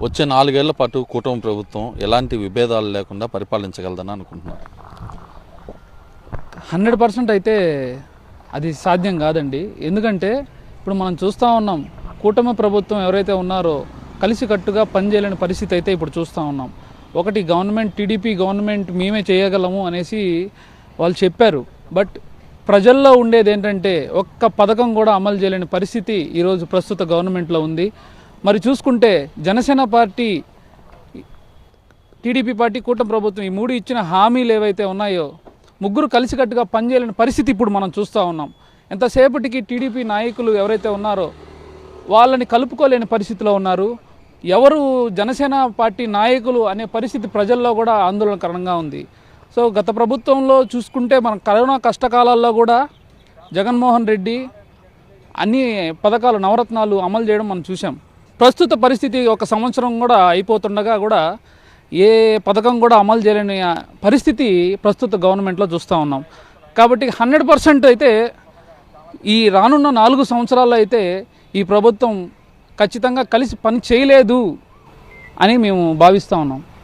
వచ్చే 4 ఏళ్ల పాటు కూటమి ప్రభుత్వం ఎలాంటి విభేదాలు లేకుండా పరిపాలించగలదని అనుకుంటున్నారు? 100% అయితే అది సాధ్యం కాదండి. ఎందుకంటే ఇప్పుడు మనం చూస్తూ ఉన్నాం, కూటమి ప్రభుత్వం ఎవరైతే ఉన్నారో కలిసికట్టుగా పనిచేయలేని పరిస్థితి అయితే ఇప్పుడు చూస్తూ ఉన్నాం. ఒకటి గవర్నమెంట్, టీడీపీ గవర్నమెంట్ మేమే చేయగలము అనేసి వాళ్ళు చెప్పారు. బట్ ప్రజల్లో ఉండేది ఏంటంటే ఒక్క పథకం కూడా అమలు చేయలేని పరిస్థితి ఈరోజు ప్రస్తుత గవర్నమెంట్లో ఉంది. మరి చూసుకుంటే జనసేన పార్టీ, టీడీపీ పార్టీ, కూటమి ప్రభుత్వం ఈ మూడు ఇచ్చిన హామీలు ఏవైతే ఉన్నాయో ముగ్గురు కలిసికట్టుగా పనిచేయలేని పరిస్థితి ఇప్పుడు మనం చూస్తూ ఉన్నాం. ఎంతసేపటికి టీడీపీ నాయకులు ఎవరైతే ఉన్నారో వాళ్ళని కలుపుకోలేని పరిస్థితిలో ఉన్నారు. ఎవరు జనసేన పార్టీ నాయకులు అనే పరిస్థితి ప్రజల్లో కూడా ఆందోళనకరంగా ఉంది. సో గత ప్రభుత్వంలో చూసుకుంటే మనం కరోనా కష్టకాలాల్లో కూడా జగన్మోహన్ రెడ్డి అన్ని పథకాలు, నవరత్నాలు అమలు చేయడం మనం చూసాం. ప్రస్తుత పరిస్థితి 1 సంవత్సరం కూడా అయిపోతుండగా కూడా ఏ పథకం కూడా అమలు చేయలేని పరిస్థితి ప్రస్తుత గవర్నమెంట్లో చూస్తూ ఉన్నాం. కాబట్టి 100% అయితే ఈ రానున్న 4 సంవత్సరాల్లో అయితే ఈ ప్రభుత్వం ఖచ్చితంగా కలిసి పని చేయలేదు అని మేము భావిస్తూ ఉన్నాం.